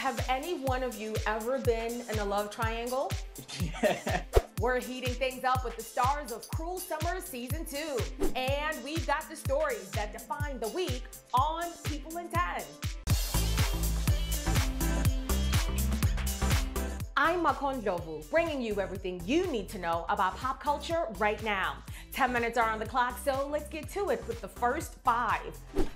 have any one of you ever been in a love triangle? Yeah. We're heating things up with the stars of Cruel Summer Season 2. And we've got the stories that define the week on People in 10. I'm Makon Jovu, bringing you everything you need to know about pop culture right now. 10 minutes are on the clock, so let's get to it with the first 5.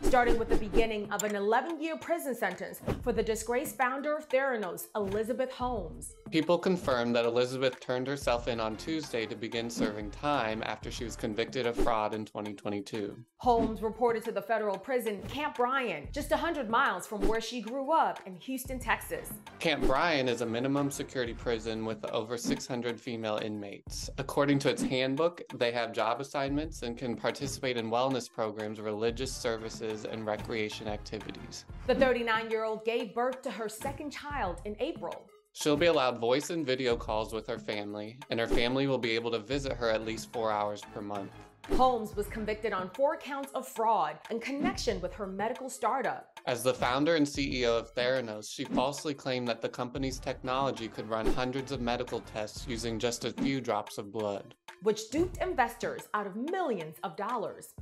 Starting with the beginning of an 11-year prison sentence for the disgraced founder of Theranos, Elizabeth Holmes. People confirmed that Elizabeth turned herself in on Tuesday to begin serving time after she was convicted of fraud in 2022. Holmes reported to the federal prison Camp Bryan, just 100 miles from where she grew up in Houston, Texas. Camp Bryan is a minimum security prison with over 600 female inmates. According to its handbook, they have job assignments and can participate in wellness programs, religious services, and recreation activities. The 39-year-old gave birth to her second child in April. She'll be allowed voice and video calls with her family, and her family will be able to visit her at least 4 hours per month. Holmes was convicted on 4 counts of fraud in connection with her medical startup. As the founder and CEO of Theranos, she falsely claimed that the company's technology could run hundreds of medical tests using just a few drops of blood, which duped investors out of millions of dollars.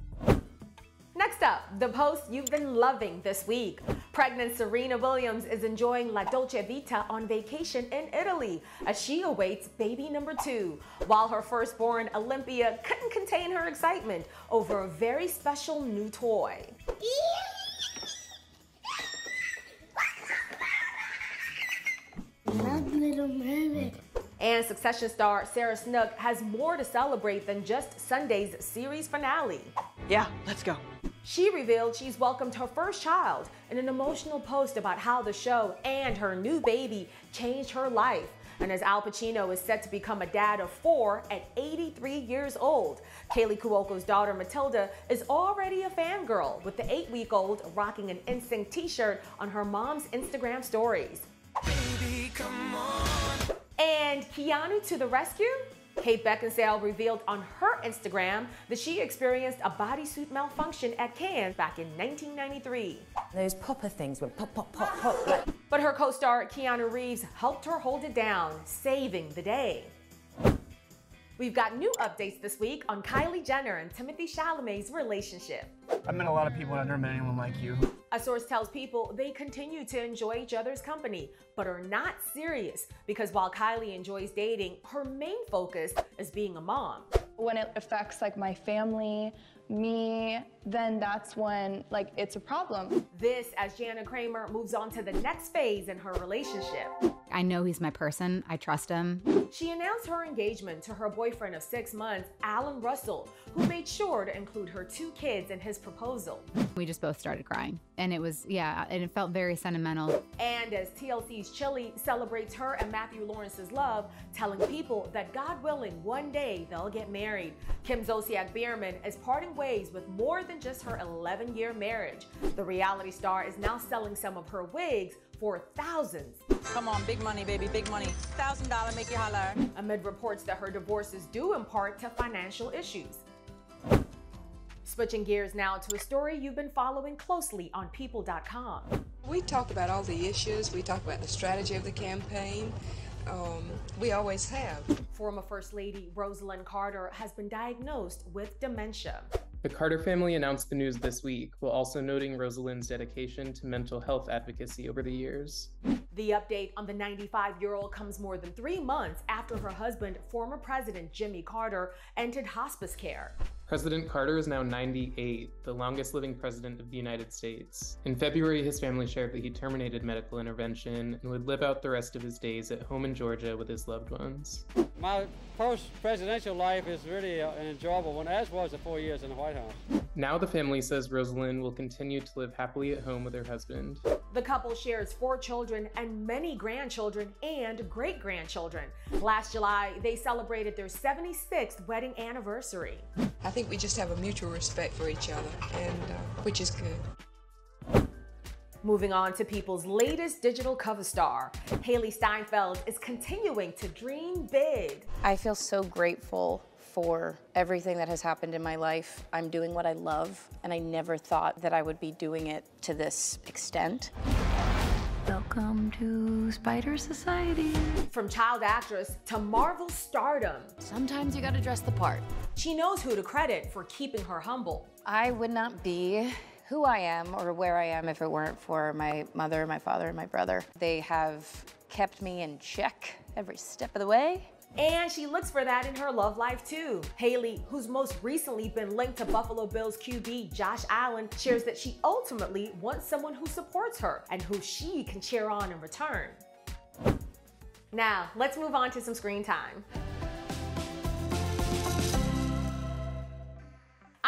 Next up, the post you've been loving this week. Pregnant Serena Williams is enjoying La Dolce Vita on vacation in Italy as she awaits baby number 2, while her firstborn, Olympia, couldn't contain her excitement over a very special new toy. Love Little Mermaid. And Succession star Sarah Snook has more to celebrate than just Sunday's series finale. Yeah, let's go. She revealed she's welcomed her first child in an emotional post about how the show and her new baby changed her life. And as Al Pacino is set to become a dad of 4 at 83 years old, Kaylee Cuoco's daughter Matilda is already a fangirl, with the 8-week-old rocking an NSYNC t-shirt on her mom's Instagram stories. Baby, come on. And Keanu to the rescue? Kate Beckinsale revealed on her Instagram that she experienced a bodysuit malfunction at Cannes back in 1993. Those popper things went pop, pop, pop, pop. But her co-star Keanu Reeves helped her hold it down, saving the day. We've got new updates this week on Kylie Jenner and Timothée Chalamet's relationship. I've met a lot of people that I've never met anyone like you. A source tells People they continue to enjoy each other's company, but are not serious because while Kylie enjoys dating, her main focus is being a mom. When it affects like my family, me, then that's when like it's a problem. This as Jana Kramer moves on to the next phase in her relationship. I know he's my person. I trust him. She announced her engagement to her boyfriend of 6 months, Alan Russell, who made sure to include her 2 kids in his proposal. We just both started crying. And it was, yeah, and it felt very sentimental. And as TLC's Chili celebrates her and Matthew Lawrence's love, telling People that God willing, one day they'll get married. Kim Zolciak Biermann is parting ways with more than just her 11-year marriage. The reality star is now selling some of her wigs for thousands. Come on, big money, baby, big money. $1,000, make you holler. Amid reports that her divorce is due in part to financial issues. Switching gears now to a story you've been following closely on People.com. We talk about all the issues. We talk about the strategy of the campaign. We always have. Former First Lady Rosalynn Carter has been diagnosed with dementia. The Carter family announced the news this week, while also noting Rosalynn's dedication to mental health advocacy over the years. The update on the 95-year-old comes more than 3 months after her husband, former President Jimmy Carter, entered hospice care. President Carter is now 98, the longest living president of the United States. In February, his family shared that he terminated medical intervention and would live out the rest of his days at home in Georgia with his loved ones. My first presidential life is really an enjoyable one, as was the 4 years in the White House. Now the family says Rosalynn will continue to live happily at home with her husband. The couple shares 4 children and many grandchildren and great-grandchildren. Last July, they celebrated their 76th wedding anniversary. I think we just have a mutual respect for each other, and which is good. Moving on to People's latest digital cover star, Haley Steinfeld is continuing to dream big. I feel so grateful for everything that has happened in my life. I'm doing what I love, and I never thought that I would be doing it to this extent. Welcome Welcome to Spider Society. From child actress to Marvel stardom. Sometimes you gotta dress the part. She knows who to credit for keeping her humble. I would not be who I am or where I am if it weren't for my mother, my father, and my brother. They have kept me in check every step of the way. And she looks for that in her love life too. Haley, who's most recently been linked to Buffalo Bills QB Josh Allen, shares that she ultimately wants someone who supports her and who she can cheer on in return. Now, let's move on to some screen time.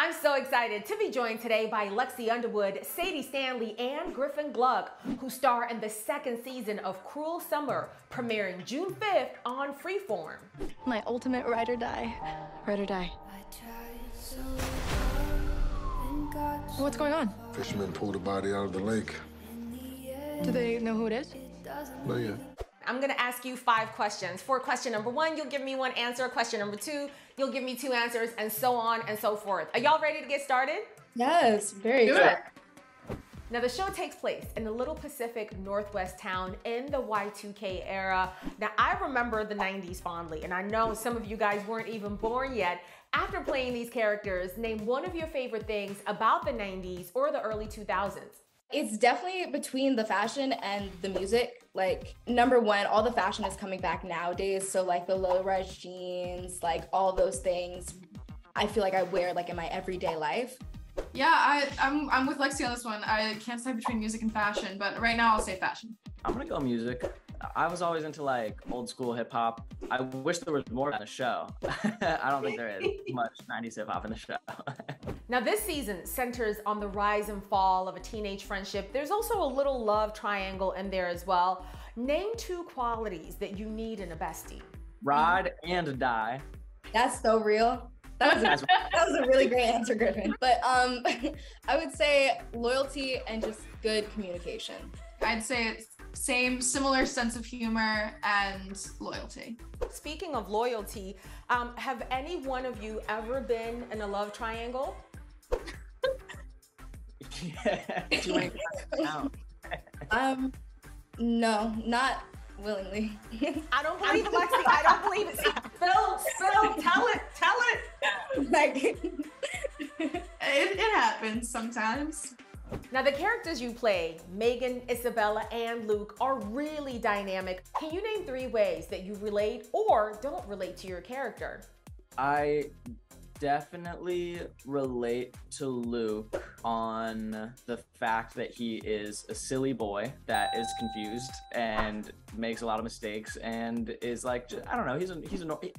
I'm so excited to be joined today by Lexi Underwood, Sadie Stanley, and Griffin Gluck, who star in the second season of Cruel Summer, premiering June 5th on Freeform. My ultimate ride or die. Ride or die. What's going on? Fishermen pulled a body out of the lake. Do they know who it is? Not yet. I'm gonna ask you 5 questions. For question number 1, you'll give me 1 answer. Question number 2, you'll give me 2 answers, and so on and so forth. Are y'all ready to get started? Yes, very good. Now, the show takes place in a little Pacific Northwest town in the Y2K era. Now, I remember the 90s fondly, and I know some of you guys weren't even born yet. After playing these characters, name one of your favorite things about the 90s or the early 2000s. It's definitely between the fashion and the music. Like, number one, all the fashion is coming back nowadays. So like the low-rise jeans, like all those things, I feel like I wear like in my everyday life. Yeah, I'm with Lexi on this one. I can't decide between music and fashion, but right now I'll say fashion. I'm gonna go music. I was always into like old school hip hop. I wish there was more in the show. I don't think there is much 90s hip hop in the show. Now, this season centers on the rise and fall of a teenage friendship. There's also a little love triangle in there as well. Name 2 qualities that you need in a bestie. Ride and die. That's so real. That was a really great answer, Griffin. But I would say loyalty and just good communication. I'd say it's similar sense of humor and loyalty. Speaking of loyalty, have any one of you ever been in a love triangle? Yeah. No, not willingly. I don't believe it, Lexi. I don't believe it. Phil, tell it. Like, it happens sometimes. Now, the characters you play, Megan, Isabella, and Luke, are really dynamic. Can you name 3 ways that you relate or don't relate to your character? I definitely relate to Luke on the fact that he is a silly boy that is confused and makes a lot of mistakes and is like, I don't know,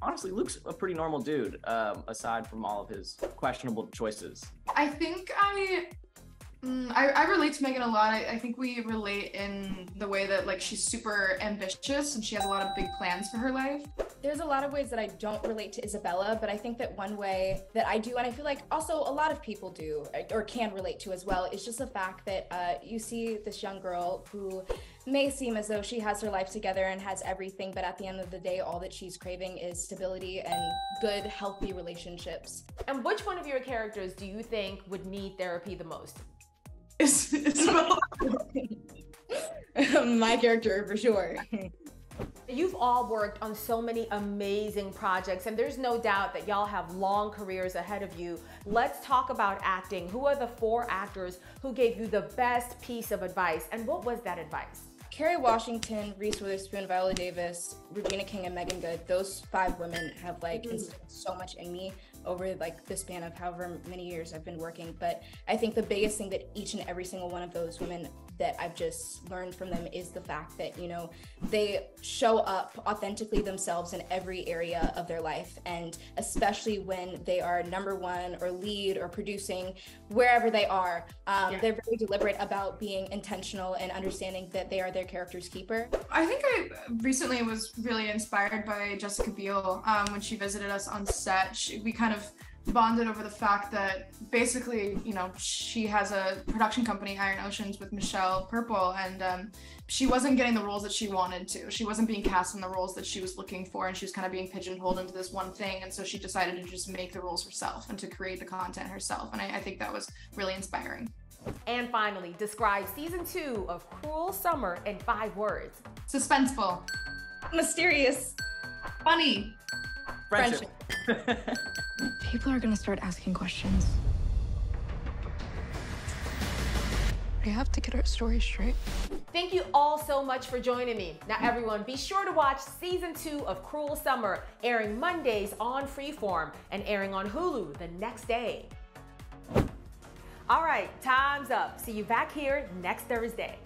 honestly, Luke's a pretty normal dude, aside from all of his questionable choices. I think I relate to Megan a lot. I think we relate in the way that like she's super ambitious and she has a lot of big plans for her life. There's a lot of ways that I don't relate to Isabella, but I think that one way that I do, and I feel like also a lot of people do or can relate to as well, is just the fact that you see this young girl who may seem as though she has her life together and has everything, but at the end of the day, all that she's craving is stability and good, healthy relationships. And which one of your characters do you think would need therapy the most? My character, for sure. You've all worked on so many amazing projects, and there's no doubt that y'all have long careers ahead of you. Let's talk about acting. Who are the 4 actors who gave you the best piece of advice, and what was that advice? Kerry Washington, Reese Witherspoon, Viola Davis, Regina King, and Megan Good. Those 5 women have like instilled so much in me over like the span of however many years I've been working. But I think the biggest thing that each and every single one of those women that I've just learned from them is the fact that, you know, they show up authentically themselves in every area of their life. And especially when they are number 1 or lead or producing, wherever they are, they're very deliberate about being intentional and understanding that they are their character's keeper. I think I recently was really inspired by Jessica Biel when she visited us on set. We kind of bonded over the fact that basically, you know, she has a production company, Iron Oceans, with Michelle Purple, and she wasn't getting the roles that she wanted to. She wasn't being cast in the roles that she was looking for, and she was kind of being pigeonholed into this one thing, and so she decided to just make the roles herself and to create the content herself, and I think that was really inspiring. And finally, describe season 2 of Cruel Summer in 5 words. Suspenseful. Mysterious. Funny. Friendship. People are gonna start asking questions. We have to get our story straight. Thank you all so much for joining me. Now everyone, be sure to watch season 2 of Cruel Summer, airing Mondays on Freeform and airing on Hulu the next day. All right, time's up. See you back here next Thursday.